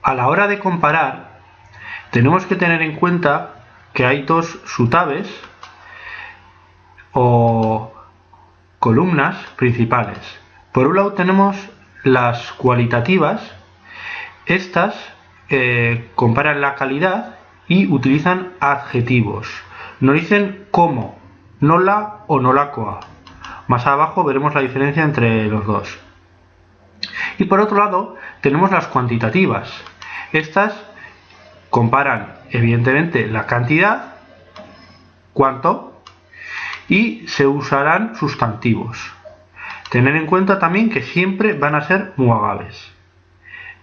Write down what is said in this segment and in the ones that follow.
A la hora de comparar, tenemos que tener en cuenta que hay dos sutabes o columnas principales. Por un lado tenemos las cualitativas. Estas comparan la calidad y utilizan adjetivos. Nos dicen cómo, no la o no la coa. Más abajo veremos la diferencia entre los dos. Y por otro lado tenemos las cuantitativas. Estas comparan evidentemente la cantidad, cuánto, y se usarán sustantivos. Tener en cuenta también que siempre van a ser muagaves.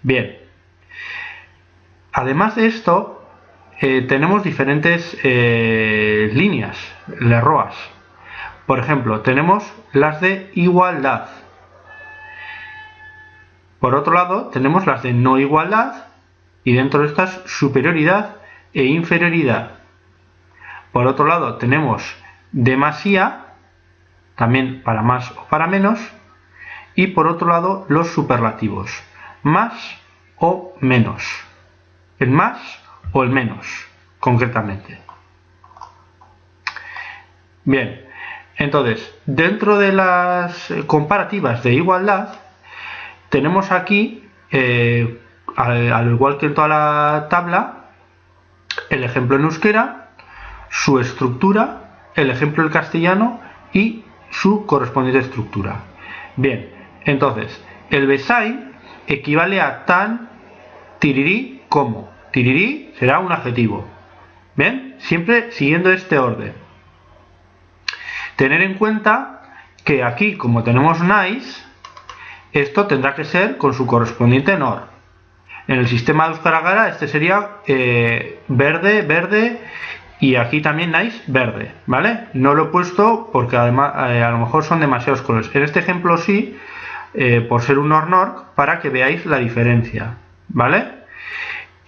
Bien, además de esto tenemos diferentes líneas, las ROAS. Por ejemplo, tenemos las de igualdad. Por otro lado, tenemos las de no igualdad y dentro de estas superioridad e inferioridad. Por otro lado, tenemos demasía, también para más o para menos, y por otro lado los superlativos, más o menos, el más o el menos, concretamente. Bien, entonces, dentro de las comparativas de igualdad, tenemos aquí, al igual que en toda la tabla, el ejemplo en euskera, su estructura, el ejemplo en castellano y su correspondiente estructura. Bien, entonces, el besai equivale a tan, tirirí, como. Tirirí será un adjetivo. Bien, siempre siguiendo este orden. Tener en cuenta que aquí, como tenemos nice, esto tendrá que ser con su correspondiente nor. En el sistema de Euskara Gara este sería verde, verde, y aquí también nice, verde, ¿vale? No lo he puesto porque además a lo mejor son demasiados colores. En este ejemplo sí, por ser un nor, para que veáis la diferencia, ¿vale?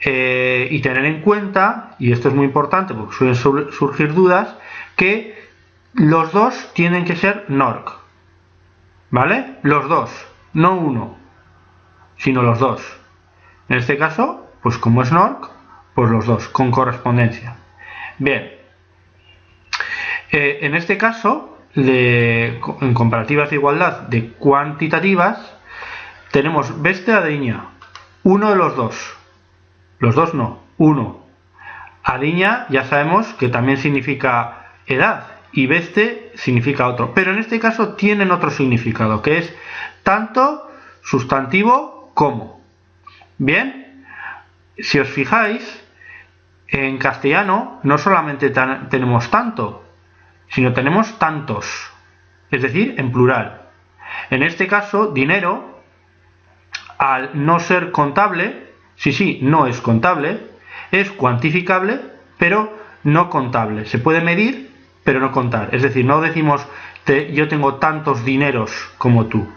Y tener en cuenta, y esto es muy importante porque suelen surgir dudas, que los dos tienen que ser norc, ¿vale? Los dos, no uno, sino los dos. En este caso, pues como es norc, pues los dos, con correspondencia. Bien, en este caso, en comparativas de igualdad de cuantitativas, tenemos beste adiña, uno de los dos no, uno. Adiña ya sabemos que también significa edad y beste significa otro, pero en este caso tienen otro significado, que es tanto sustantivo como. Bien, si os fijáis, en castellano no solamente tenemos tanto, sino tenemos tantos, es decir, en plural. En este caso, dinero, al no ser contable, sí, no es contable, es cuantificable, pero no contable. Se puede medir, pero no contar. Es decir, no decimos yo tengo tantos dineros como tú.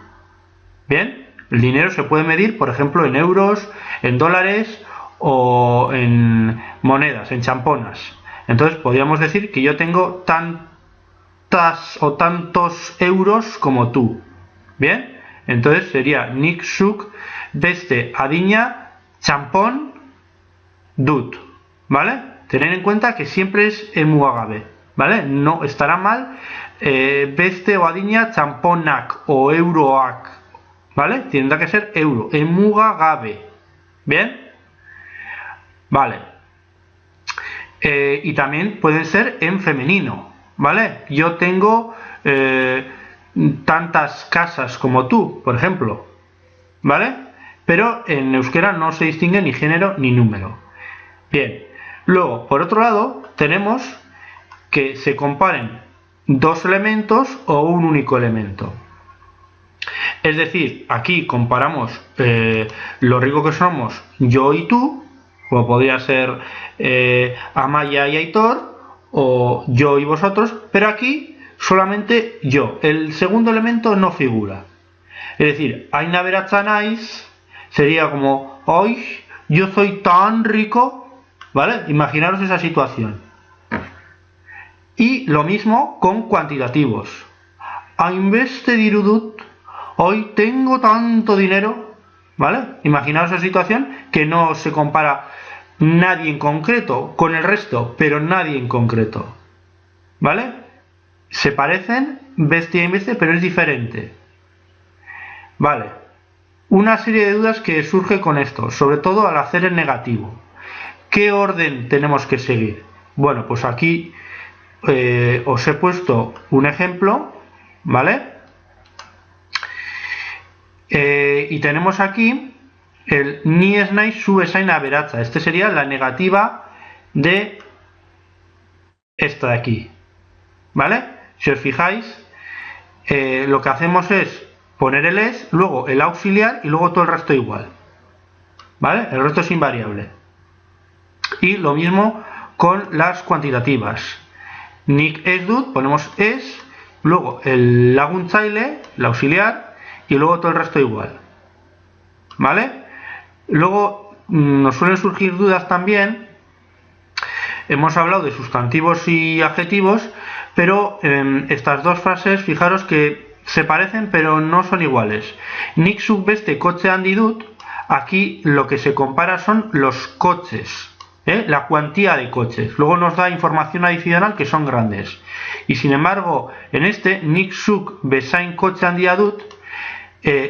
Bien, el dinero se puede medir, por ejemplo, en euros, en dólares o en monedas, en champonas. Entonces podríamos decir que yo tengo tantas o tantos euros como tú. Bien, entonces sería nik zuk beste adina champón dut, ¿vale? Tener en cuenta que siempre es emuagabe, ¿vale? No estará mal beste o adina champonak o euroak, ¿vale? Tendrá que ser euro, emugagabe. ¿Bien? Vale. Y también pueden ser en femenino, ¿vale? Yo tengo tantas casas como tú, por ejemplo, ¿vale? Pero en euskera no se distingue ni género ni número. Bien. Luego, por otro lado, tenemos que se comparen dos elementos o un único elemento. Es decir, aquí comparamos lo rico que somos yo y tú, o podría ser Amaya y Aitor, o yo y vosotros, pero aquí solamente yo. El segundo elemento no figura. Es decir, Aina Beratzanais sería como, hoy yo soy tan rico, ¿vale? Imaginaros esa situación. Y lo mismo con cuantitativos. Hainbeste dirudut, hoy tengo tanto dinero, ¿vale? Imaginaos esa situación que no se compara nadie en concreto con el resto, pero nadie en concreto, ¿vale? Se parecen bestia y bestia, pero es diferente, ¿vale? Una serie de dudas que surge con esto, sobre todo al hacer el negativo. ¿Qué orden tenemos que seguir? Bueno, pues aquí os he puesto un ejemplo, ¿vale? Y tenemos aquí el ni es nahi zu bezain aberatsa. Este sería la negativa de esta de aquí, ¿vale? Si os fijáis, lo que hacemos es poner el es, luego el auxiliar y luego todo el resto igual, ¿vale? El resto es invariable. Y lo mismo con las cuantitativas. Nik ez dut, ponemos es, luego el laguntzaile, el auxiliar, y luego todo el resto igual, ¿vale? Luego nos suelen surgir dudas también. Hemos hablado de sustantivos y adjetivos, pero estas dos frases, fijaros que se parecen pero no son iguales. Nik zuk beste kotxe handi dut, aquí lo que se compara son los coches, la cuantía de coches. Luego nos da información adicional que son grandes. Y sin embargo, en este, nik zuk bezain kotxe handia dut,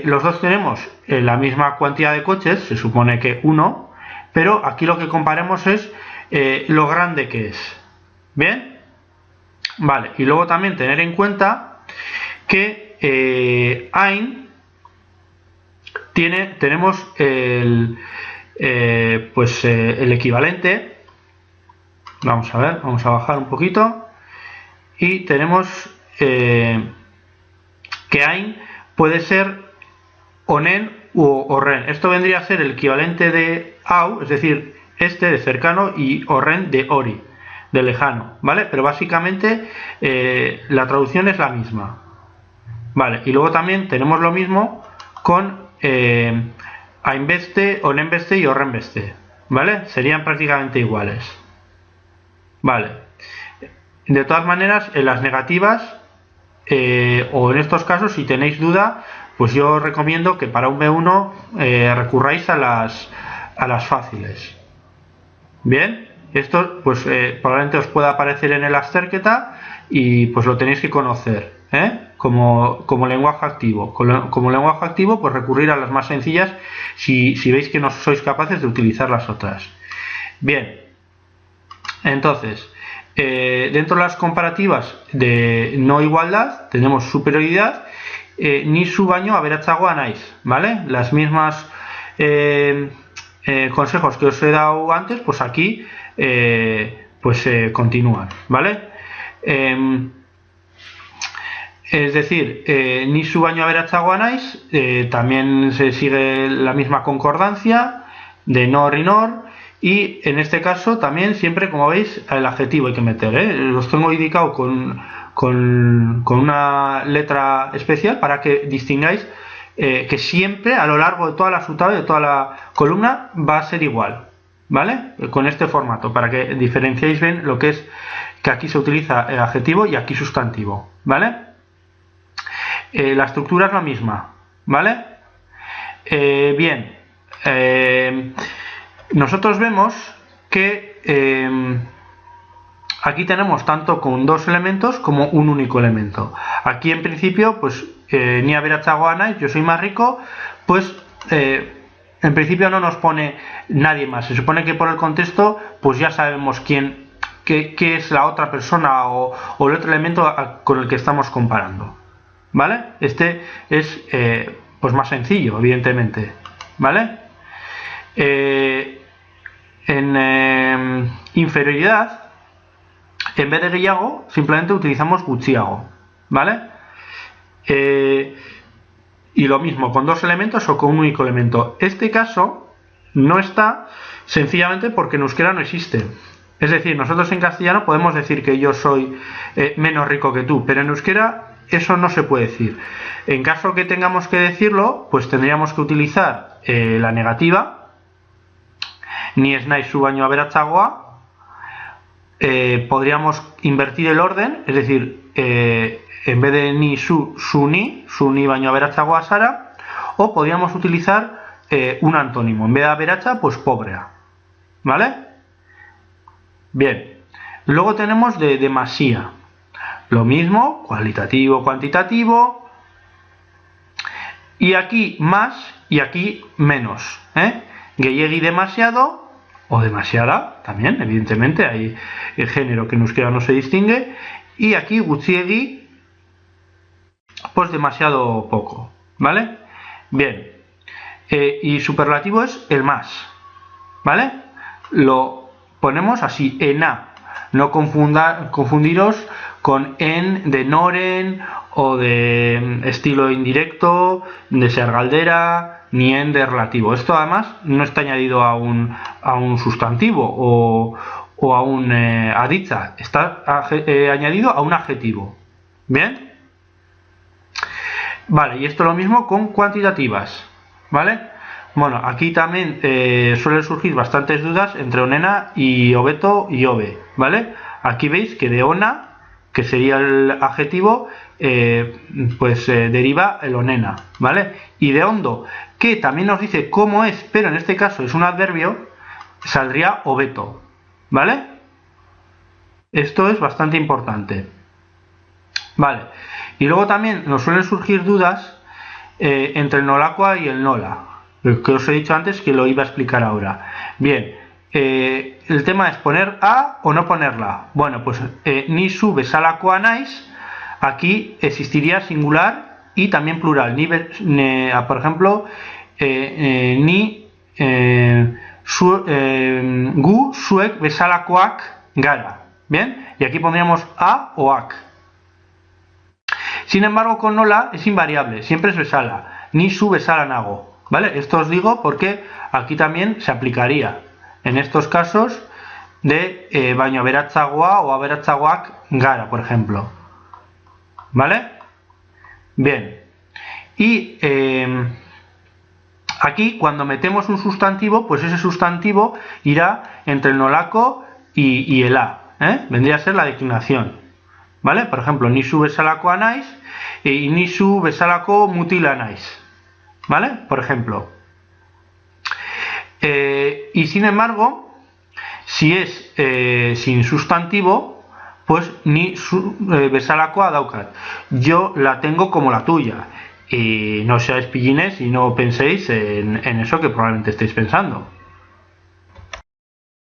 los dos tenemos la misma cantidad de coches, se supone que 1, pero aquí lo que comparemos es lo grande que es. ¿Bien? Vale, y luego también tener en cuenta que ein tenemos el equivalente. Vamos a ver, vamos a bajar un poquito y tenemos que ein puede ser onen u horren. Esto vendría a ser el equivalente de au, es decir, este de cercano, y horren de hori, de lejano, ¿vale? Pero básicamente la traducción es la misma, ¿vale? Y luego también tenemos lo mismo con hainbeste, honenbeste y horrenbeste, ¿vale? Serían prácticamente iguales, ¿vale? De todas maneras, en las negativas o en estos casos, si tenéis duda, pues yo os recomiendo que para un B1 recurráis a las fáciles. Bien, esto pues probablemente os pueda aparecer en el Azterketa y pues lo tenéis que conocer, como lenguaje activo. Como lenguaje activo, pues recurrir a las más sencillas si veis que no sois capaces de utilizar las otras. Bien, entonces, dentro de las comparativas de no igualdad tenemos superioridad, ni zu baino aberatsagoa naiz, ¿vale? Las mismas consejos que os he dado antes, pues aquí continúan, ¿vale? Es decir, ni zu baino aberatsagoa naiz, también se sigue la misma concordancia de nor y nor. Y en este caso también siempre, como veis, el adjetivo hay que meter, los tengo indicado con una letra especial para que distingáis que siempre a lo largo de toda la subtabla, de toda la columna, va a ser igual, ¿vale? Con este formato, para que diferenciéis bien lo que es que aquí se utiliza el adjetivo y aquí sustantivo, ¿vale? La estructura es la misma, ¿vale? Bien, nosotros vemos que aquí tenemos tanto con dos elementos como un único elemento. Aquí en principio, pues ni aberatsagoa naiz, yo soy más rico, pues en principio no nos pone nadie más. Se supone que por el contexto pues ya sabemos qué es la otra persona o el otro elemento con el que estamos comparando, ¿vale? Este es pues más sencillo, evidentemente, ¿vale? En inferioridad, en vez de gehiago, simplemente utilizamos gutxiago, ¿vale? Y lo mismo con dos elementos o con un único elemento. Este caso no está sencillamente porque en euskera no existe. Es decir, nosotros en castellano podemos decir que yo soy menos rico que tú, pero en euskera eso no se puede decir. En caso que tengamos que decirlo, pues tendríamos que utilizar la negativa, ni ez naiz zu baino aberatsagoa. Podríamos invertir el orden, es decir, en vez de ni su ni baino aberatsagoa zara, o podríamos utilizar un antónimo. En vez de aberatsa, pues pobre. ¿Vale? Bien. Luego tenemos de demasía. Lo mismo, cualitativo, cuantitativo. Y aquí más y aquí menos. Gehiegi demasiado o demasiada, también, evidentemente, hay el género que en euskera no se distingue. Y aquí gutxiegi, pues demasiado poco. ¿Vale? Bien. Y superlativo es el más. ¿Vale? Lo ponemos así, en A. No confundiros con en de noren o de estilo indirecto, de ser galdera, ni en de relativo. Esto además no está añadido a un sustantivo o a un aditza, está añadido a un adjetivo. ¿Bien? Vale, y esto lo mismo con cuantitativas. ¿Vale? Bueno, aquí también suelen surgir bastantes dudas entre onena y obeto y obe, ¿vale? Aquí veis que de ona, que sería el adjetivo, deriva el onena, ¿vale? Y de ondo, que también nos dice cómo es, pero en este caso es un adverbio, saldría obeto, ¿vale? Esto es bastante importante. Vale, y luego también nos suelen surgir dudas entre el nolakua y el nola. Lo que os he dicho antes que lo iba a explicar ahora. Bien, el tema es poner a o no ponerla. Bueno, pues ni su besalakoa naiz, aquí existiría singular y también plural. Por ejemplo, gu zuek besalakoak gara. Bien, y aquí pondríamos a o ak. Sin embargo, con nola es invariable, siempre es besala. Ni su besala nago. ¿Vale? Esto os digo porque aquí también se aplicaría en estos casos de baino aberatzagoa o aberatzagoak gara, por ejemplo. ¿Vale? Bien. Y aquí cuando metemos un sustantivo, pues ese sustantivo irá entre el nolako y el a. Vendría a ser la declinación. ¿Vale? Por ejemplo, nisu besalakoa naiz y nisu besalako mutila naiz. ¿Vale? Por ejemplo. Y sin embargo, si es sin sustantivo, pues ni besalakoa daukat. Yo la tengo como la tuya. Y no seáis pillines y no penséis en eso que probablemente estéis pensando.